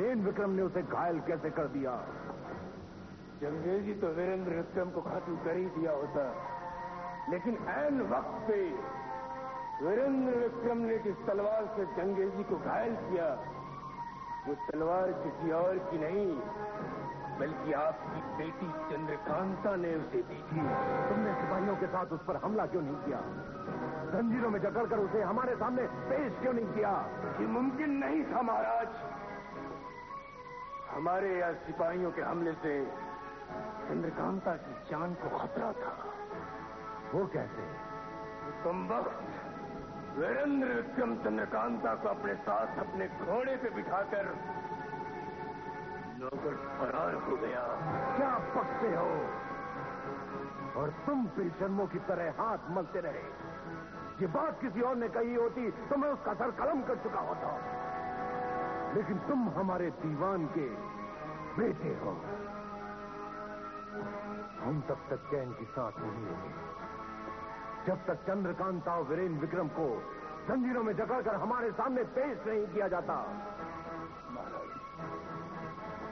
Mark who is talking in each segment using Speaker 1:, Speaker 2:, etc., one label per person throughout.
Speaker 1: वीरेंद्र विक्रम ने उसे घायल कैसे कर दिया?
Speaker 2: जंगेजी तो वीरेंद्र विक्रम को खत्म कर ही दिया होता, लेकिन ऐन वक्त पे वीरेंद्र विक्रम ने जिस तलवार से जंगेजी को घायल किया, वो तलवार किसी और की नहीं, बल्कि आपकी बेटी चंद्रकांता ने उसे दी थी।
Speaker 1: तुमने सिपाहियों के साथ उस पर हमला क्यों नहीं किया? जंजीरों में जकड़कर उसे हमारे सामने पेश क्यों नहीं किया?
Speaker 2: ये मुमकिन नहीं था महाराज। हमारे या सिपाहियों के हमले से चंद्रकांता की जान को खतरा था।
Speaker 1: वो कैसे?
Speaker 2: कमबख्त वीरेंद्र विक्रम चंद्रकांता को अपने साथ अपने घोड़े पे बिठाकर नौगढ़ फरार हो गया।
Speaker 1: क्या पकते हो? और तुम बेशर्मों की तरह हाथ मलते रहे। ये बात किसी और ने कही होती तो मैं उसका सर कलम कर चुका होता, लेकिन तुम हमारे दीवान के बेटे हो। हम तब तक चैन की सांस नहीं लेंगे जब तक चंद्रकांता और वीरेंद्र विक्रम को जंजीरों में जकड़कर हमारे सामने पेश नहीं किया जाता।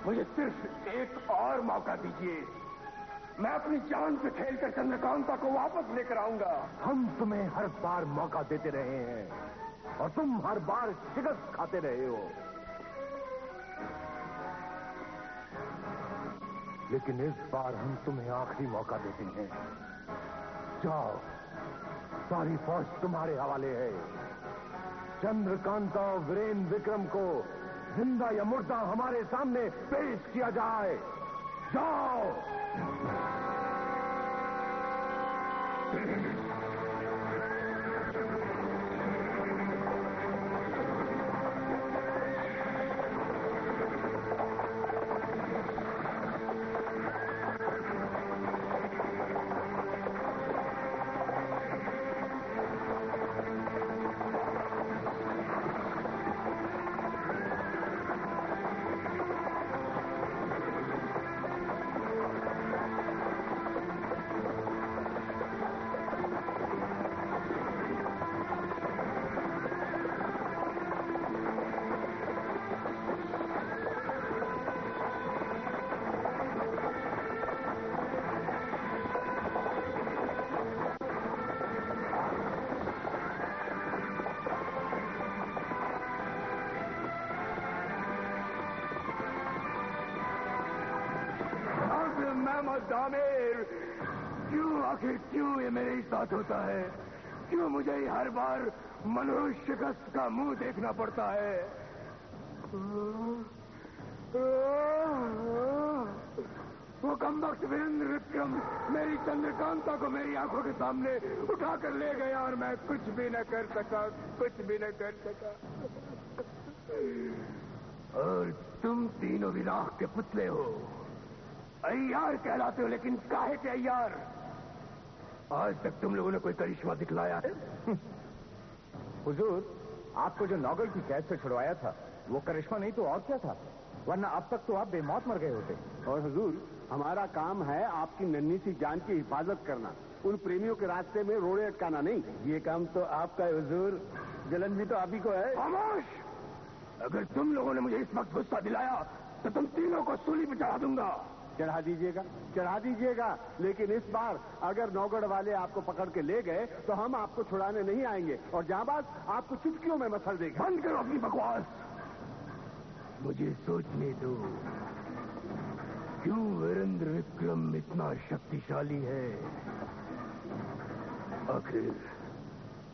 Speaker 2: मुझे सिर्फ एक और मौका दीजिए, मैं अपनी जान पे खेलकर चंद्रकांता को वापस लेकर आऊंगा।
Speaker 1: हम तुम्हें हर बार मौका देते रहे हैं और तुम हर बार शिकस्त खाते रहे हो, लेकिन इस बार हम तुम्हें आखिरी मौका देते हैं। जाओ, सारी फौज तुम्हारे हवाले है। चंद्रकांता और वीरेंद्र विक्रम को जिंदा या मुर्दा हमारे सामने पेश किया जाए। जाओ। दामेर, आखिर क्यों ये मेरे साथ होता है? क्यों मुझे हर बार मनोज शिकस्त का मुंह देखना पड़ता है? वो कमबख्त वीरेंद्र विक्रम मेरी चंद्रकांता को मेरी आंखों के सामने उठाकर ले गया और मैं कुछ भी न कर सका, कुछ भी न कर सका। और तुम तीनों विराह के पुतले हो, अय्यार कहलाते हो, लेकिन काहे के अय्यार? आज तक तुम लोगों ने कोई करिश्मा दिखलाया है? हुजूर, आपको जो नौगढ़ की कैद से छुड़वाया था वो करिश्मा नहीं तो और क्या था, वरना अब तक तो आप बेमौत मर गए होते।
Speaker 3: और हुजूर, हमारा काम है आपकी नन्ही सी जान की हिफाजत करना, उन प्रेमियों के रास्ते में रोड़े अटकाना नहीं।
Speaker 1: ये काम तो आपका है हुजूर, जलन भी तो आप ही को है।
Speaker 2: खामोश! अगर तुम लोगों ने मुझे इस वक्त गुस्सा दिलाया तो तुम तीनों को सूली पर चढ़ा दूंगा।
Speaker 3: चढ़ा दीजिएगा, लेकिन इस बार अगर नौगढ़ वाले आपको पकड़ के ले गए तो हम आपको छुड़ाने नहीं आएंगे और जाबाज आपको चुटकियों में मसल देगा।
Speaker 2: बंद करो अपनी बकवास, मुझे सोचने दो। क्यों वीरेंद्र विक्रम इतना शक्तिशाली है? आखिर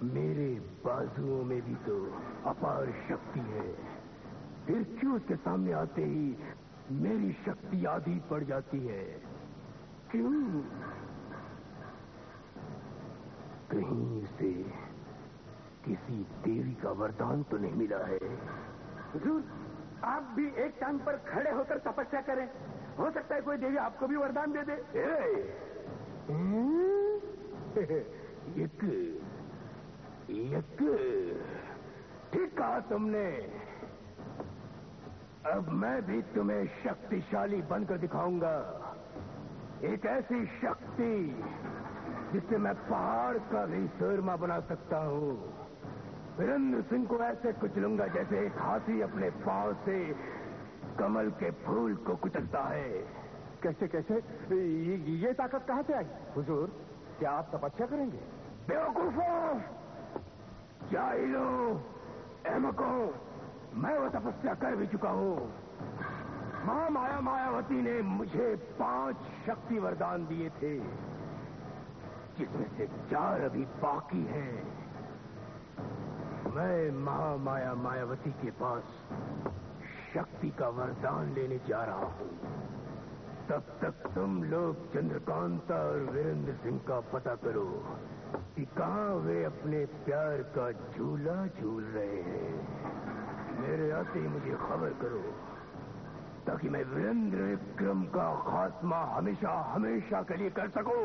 Speaker 2: मेरे बाजुओं में भी तो अपार शक्ति है, फिर क्यों उसके सामने आते ही मेरी शक्ति आधी पड़ जाती है? क्यों? कहीं उसे किसी देवी का वरदान तो नहीं मिला है?
Speaker 3: हुजूर, आप भी एक टांग पर खड़े होकर तपस्या करें, हो सकता है कोई देवी आपको भी वरदान दे दे।
Speaker 2: यक ठीक कहा तुमने। अब मैं भी तुम्हें शक्तिशाली बनकर दिखाऊंगा, एक ऐसी शक्ति जिससे मैं पहाड़ का भी सूरमा बना सकता हूँ। वीरेंद्र सिंह को ऐसे कुचलूंगा जैसे एक हाथी अपने पांव से
Speaker 1: कमल के फूल को कुचलता है।
Speaker 3: कैसे कैसे ये ताकत कहां से आई? हुजूर, क्या आप तपस्या करेंगे?
Speaker 1: बेवकूफों, जाहिलों, अहमकों, मैं वो तपस्या कर भी चुका हूं। महामाया मायावती ने मुझे 5 शक्ति वरदान दिए थे, जिसमें से 4 अभी बाकी हैं। मैं महामाया मायावती के पास शक्ति का वरदान लेने जा रहा हूं। तब तक तुम लोग चंद्रकांता और वीरेंद्र सिंह का पता करो कि कहां वे अपने प्यार का झूला झूल रहे हैं। मेरे आते ही मुझे खबर करो, ताकि मैं वीरेंद्र विक्रम का खात्मा हमेशा हमेशा के लिए कर सकूं।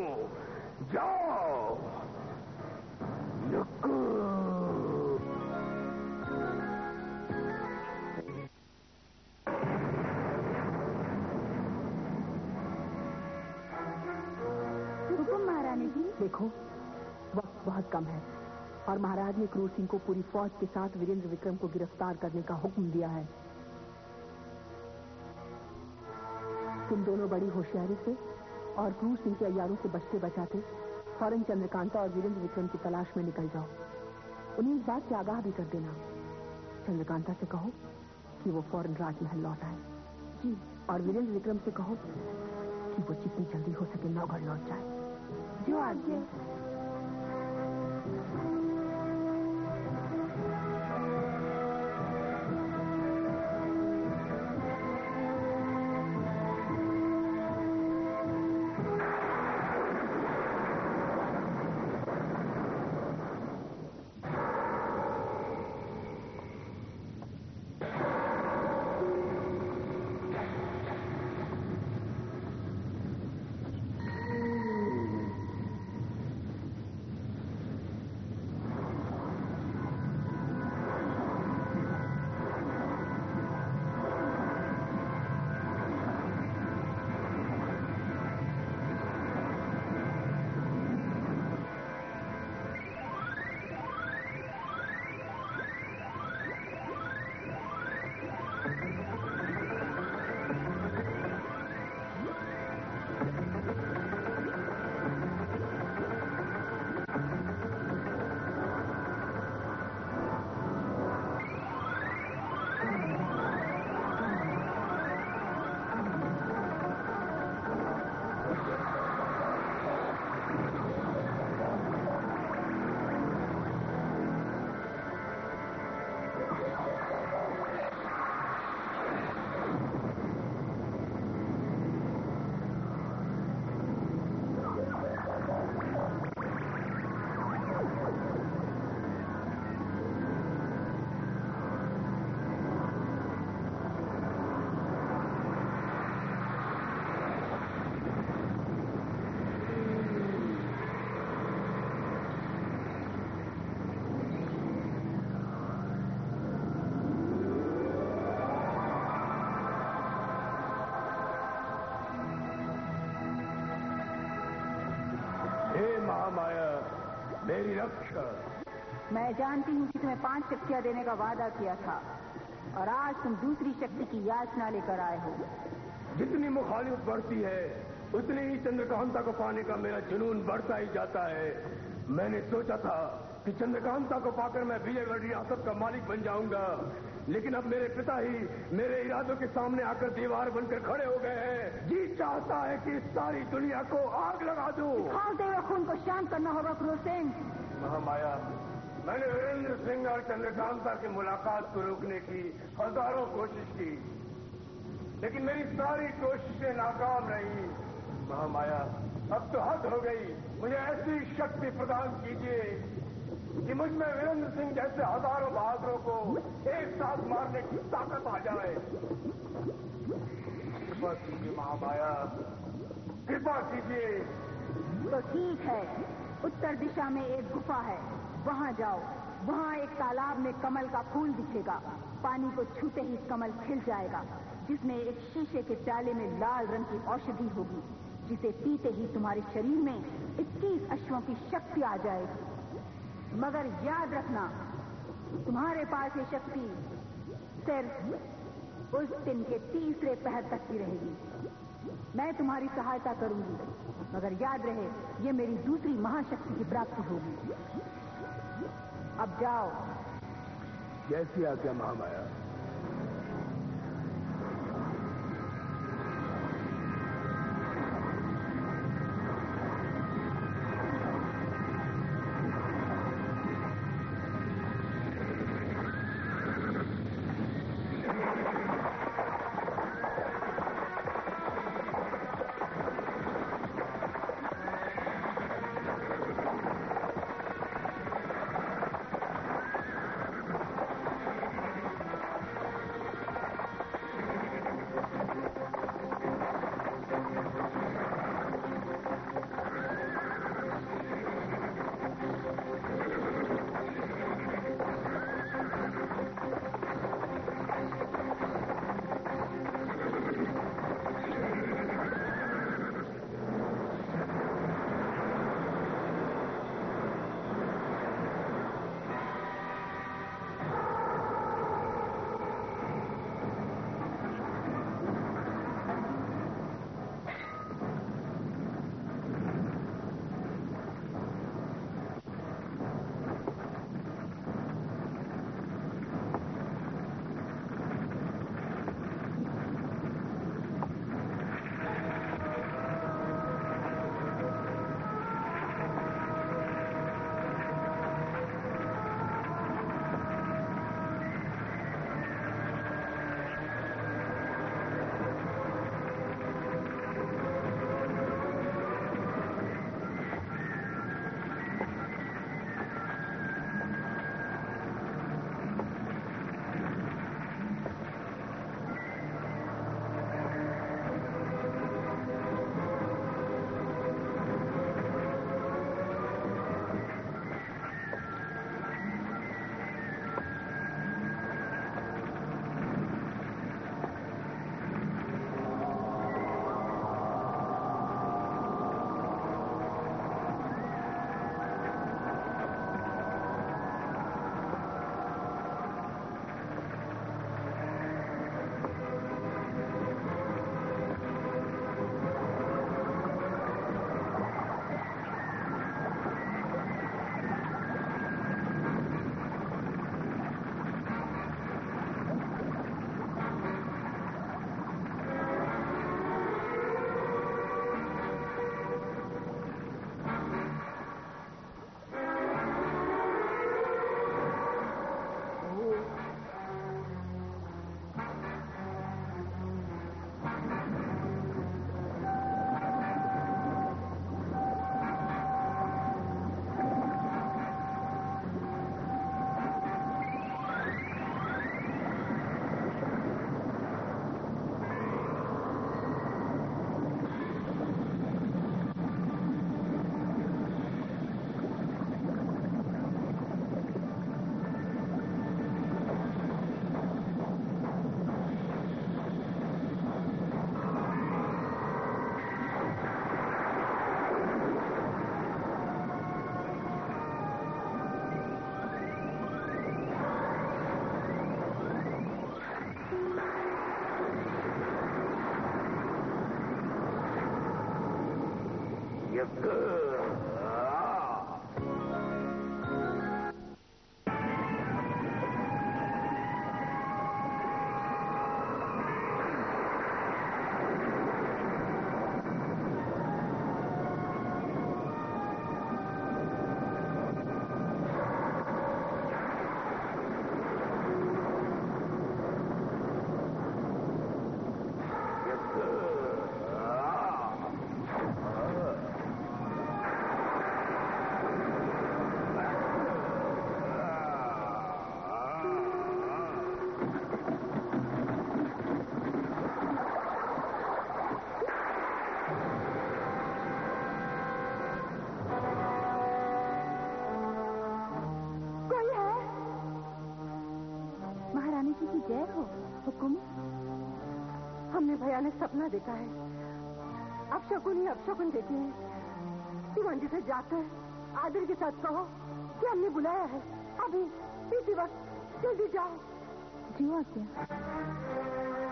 Speaker 1: जाओ, नुक्कू।
Speaker 4: हुकुम महारानी जी। देखो, वक्त बहुत कम है और महाराज ने क्रूर सिंह को पूरी फौज के साथ वीरेंद्र विक्रम को गिरफ्तार करने का हुक्म दिया है। तुम दोनों बड़ी होशियारी से और क्रूर सिंह के अय्यारों से बचते बचाते फौरन चंद्रकांता और वीरेंद्र विक्रम की तलाश में निकल जाओ। उन्हें इस बात से आगाह भी कर देना। चंद्रकांता से कहो कि वो फौरन राजमहल लौट आए। जी। और वीरेंद्र विक्रम से कहो कि वो जितनी जल्दी हो सके नौगढ़ लौट जाए। जो आज्ञा।
Speaker 1: महामाया, मेरी रक्षा।
Speaker 4: मैं जानती हूँ कि तुम्हें 5 शक्तियाँ देने का वादा किया था और आज तुम दूसरी शक्ति की याचना लेकर आए हो।
Speaker 1: जितनी मुखालिफ बढ़ती है उतनी ही चंद्रकांता को पाने का मेरा जुनून बढ़ता ही जाता है। मैंने सोचा था कि चंद्रकांता को पाकर मैं विजयगढ़ रियासत का मालिक बन जाऊंगा, लेकिन अब मेरे पिता ही मेरे इरादों के सामने आकर दीवार बनकर खड़े हो गए हैं। जी चाहता है कि इस सारी दुनिया को आग लगा दूं।
Speaker 4: खौलते हुए खून को शांत करना होगा क्रूर सिंह।
Speaker 1: महामाया, मैंने वीरेंद्र सिंह और चंद्रकांता की मुलाकात को रोकने की हजारों कोशिश की, लेकिन मेरी सारी कोशिशें नाकाम रही। महामाया, अब तो हद हो गई। मुझे ऐसी शक्ति प्रदान कीजिए कि मुझ में वीरेंद्र सिंह जैसे हजारों बहादुरों को एक साथ मारने की ताकत आ जाए। कृपा कीजिए महामाया, कृपा कीजिए।
Speaker 4: तो ठीक है, उत्तर दिशा में एक गुफा है, वहां जाओ। वहां एक तालाब में कमल का फूल दिखेगा। पानी को छूते ही कमल खिल जाएगा, जिसमें एक शीशे के प्याले में लाल रंग की औषधि होगी, जिसे पीते ही तुम्हारे शरीर में 21 अश्वों की शक्ति आ जाएगी। मगर याद रखना, तुम्हारे पास ये शक्ति सिर्फ उस दिन के तीसरे पहर तक की रहेगी। मैं तुम्हारी सहायता करूंगी, मगर याद रहे ये मेरी दूसरी महाशक्ति की प्राप्ति होगी। अब जाओ।
Speaker 2: जैसी आज्ञा महामाया।
Speaker 4: जय हो हुकुम। हमने भयानक सपना देखा है। अपशकुन ही अपशकुन देखे हैं। शिवाजी से जाकर आदर के साथ कहो कि हमने बुलाया है। अभी इसी वक्त जल्दी जाओ। जी क्या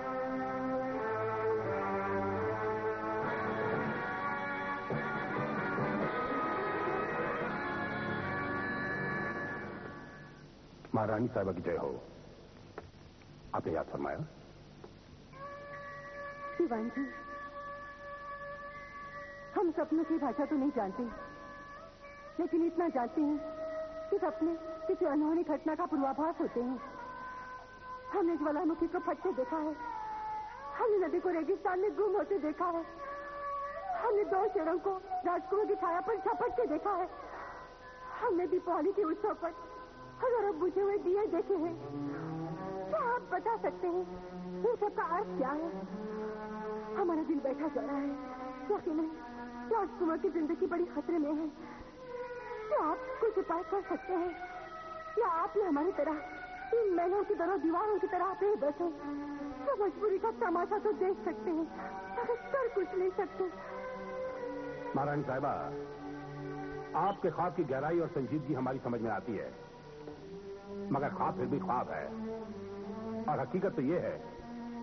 Speaker 1: महारानी साहिबा की जय हो। आपने याद फरमाया?
Speaker 4: दीवान जी, हम सपनों की भाषा तो नहीं जानते, लेकिन इतना जानते हैं कि सपने किसी अनहोनी घटना का पूर्वाभास होते हैं। हमने ज्वालामुखी को फटते देखा है, हमने नदी को रेगिस्तान में गुम होते देखा है, हमने 2 शेरों को राजकुमार की छाया पर झपटते देखा है, हमने दीपावली के उत्सव पर हजारों बुझे हुए दिए देखे हैं। क्या आप बता सकते हैं ये सबका अर्थ क्या है? हमारा दिल बैठा जा रहा है, यकीनन राजकुमार की जिंदगी बड़ी खतरे में है। क्या आप कुछ उपाय कर सकते हैं? या आपने हमारी तरह 3 महीनों की तरह दीवारों की तरह पे बैठे तो मजबूरी का तमाशा तो देख सकते हैं, मगर कर कुछ नहीं सकते।
Speaker 1: महारानी साहिबा, आपके ख्वाब की गहराई और संजीदगी हमारी समझ में आती है, मगर ख्वाब फिर भी ख्वाब है। और हकीकत तो यह है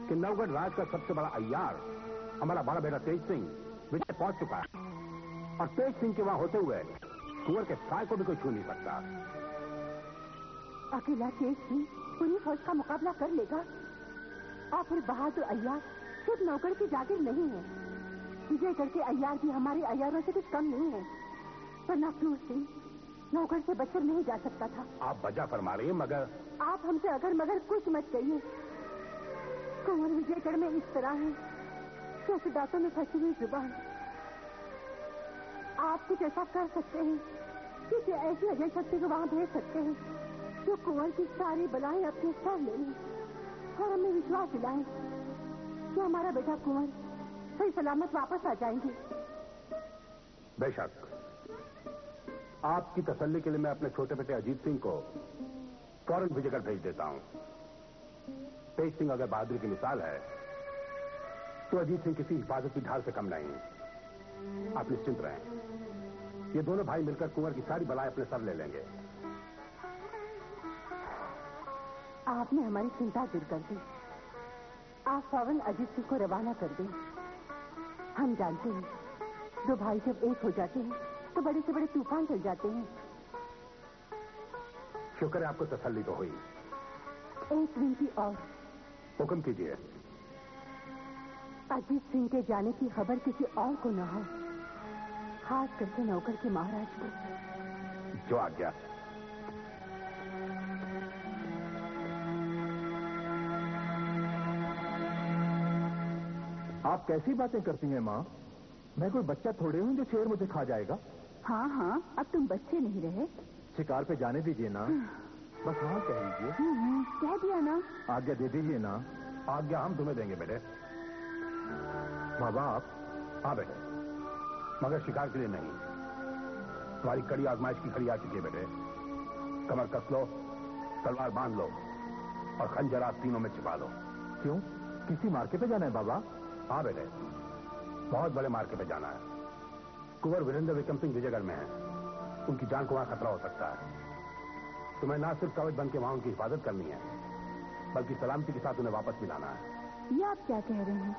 Speaker 1: कि नवगढ़ राज का सबसे बड़ा अय्यार हमारा बड़ा बेटा तेज सिंह विजय पहुंच चुका है, और तेज सिंह के वहां होते हुए कुंवर के साय को भी कोई छू नहीं सकता।
Speaker 4: अकेला तेज सिंह पूरी फौज का मुकाबला कर लेगा, और फिर बहादुर अय्यार सिर्फ नौकर की जागीर नहीं है, विजयगढ़ के अय्यार भी हमारे अय्यारों से कुछ कम नहीं है। वरना क्रूर सिंह नौकर से बचकर नहीं जा सकता था।
Speaker 1: आप वजह फरमा रही हैं, मगर
Speaker 4: आप हमसे अगर मगर कुछ मत कहिए। कुंवर विजयगढ़ में इस तरह है जैसे दांतों में फंसी हुई जुबान। आप कुछ ऐसा कर सकते हैं, किसी ऐसी अजय शक्ति को वहां भेज सकते हैं जो कुंवर की सारी बलाएं अपने सर ले लें और हमें विश्वास दिलाएं कि हमारा बेटा कुंवर सही सलामत वापस आ जाएंगे।
Speaker 1: बेशक, आपकी तसल्ली के लिए मैं अपने छोटे बेटे अजीत सिंह को फौरन विजयगढ़ भेज देता हूं। तेज सिंह अगर बहादुरी की मिसाल है तो अजीत सिंह किसी हिफाजत की ढाल से कम नहीं। आप निश्चिंत रहें, ये दोनों भाई मिलकर कुंवर की सारी बलाएं अपने सर ले लेंगे।
Speaker 4: आपने हमारी चिंता दूर कर दी। आप फौरन अजीत सिंह को रवाना कर दें। हम जानते हैं 2 भाई जब एक हो जाते हैं तो बड़े से बड़े तूफान चल जाते हैं।
Speaker 1: शुक्र है आपको तसल्ली तो हुई।
Speaker 4: एक विनती और।
Speaker 1: हुक्म कीजिए।
Speaker 4: अजीत सिंह के जाने की खबर किसी और को न हो, खास करके नौकर के महाराज को।
Speaker 1: जो आज्ञा।
Speaker 3: आप कैसी बातें करती हैं माँ? मैं कोई बच्चा थोड़े हूँ जो शेर मुझे खा जाएगा।
Speaker 4: हाँ हाँ, अब तुम बच्चे नहीं रहे।
Speaker 3: शिकार पे जाने दीजिए ना। बस हाँ कह दीजिए।
Speaker 4: कह दिया ना।
Speaker 3: आज्ञा दे दीजिए ना।
Speaker 1: आज्ञा हम तुम्हें देंगे बेटे।
Speaker 3: माँ बाप।
Speaker 1: हाँ बेटे, मगर शिकार के लिए नहीं। तुम्हारी कड़ी आजमाइश की घड़ी आ चुकी है बेटे। कमर कस लो, तलवार बांध लो और खंजर आस्तीनों में छिपा लो।
Speaker 3: क्यों? किसी मार्के पे जाना है बाबा?
Speaker 1: हाँ बेटे, बहुत बड़े मार्के पे जाना है। कुंवर वीरेंद्र विक्रम सिंह विजयगढ़ में है, उनकी जान को वहां खतरा हो सकता है। तुम्हें ना सिर्फ कवच बन के वहां उनकी हिफाजत करनी है, बल्कि सलामती के साथ उन्हें वापस भी लाना है।
Speaker 4: ये आप क्या कह रहे हैं?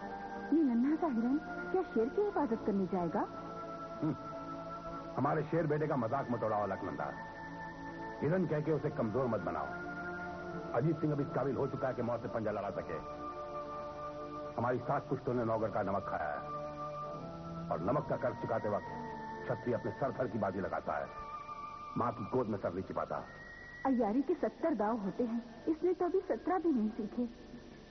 Speaker 4: ये नन्हा सा हिरन क्या शेर की हिफाजत करने जाएगा?
Speaker 1: हमारे शेर बेटे का मजाक मत उड़ाओ अलकनंदा। हिरन कह के उसे कमजोर मत बनाओ। अजीत सिंह अब इस काबिल हो चुका है कि मौत से पंजा लड़ा सके। हमारी 7 पुश्तों ने नौगढ़ का नमक खाया है, और नमक का कर्ज चुकाते वक्त क्षत्रिय अपने सर फर की बाजी लगाता है, मां की गोद में सर नहीं छिपाता।
Speaker 4: अय्यारी के 70 गांव होते हैं, इसने तो अभी 17 भी नहीं सीखे।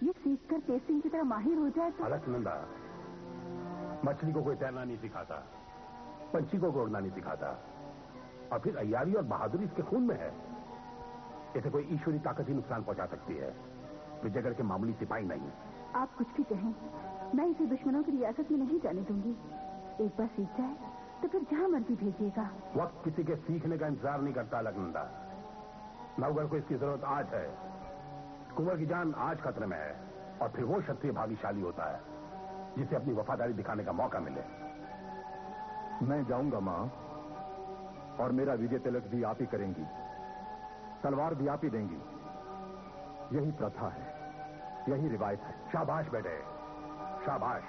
Speaker 4: ये सीखकर तेज सिंह की तरह माहिर हो जाए तो।
Speaker 1: अलकनंदा, मछली को कोई तैरना नहीं सिखाता, पंछी को उड़ना नहीं सिखाता, और फिर अय्यारी और बहादुरी इसके खून में है। इसे कोई ईश्वरी ताकत ही नुकसान पहुंचा सकती है, विजयगढ़ के मामूली सिपाही नहीं।
Speaker 4: आप कुछ भी कहें, मैं इसे दुश्मनों की रियासत में नहीं जाने दूंगी। एक बार सीख जाए तो फिर जहां मर्जी भेजिएगा।
Speaker 1: वक्त किसी के सीखने का इंतजार नहीं करता अलकनंदा। नवगढ़ को इसकी जरूरत आज है। कुंवर की जान आज खतरे में है, और फिर वो क्षत्रिय भाग्यशाली होता है जिसे अपनी वफादारी दिखाने का मौका मिले।
Speaker 3: मैं जाऊंगा माँ, और मेरा विजय तिलक भी आप ही करेंगी, तलवार भी आप ही देंगी। यही प्रथा है, यही रिवायत है।
Speaker 1: शाबाश बेटे, शाबाश।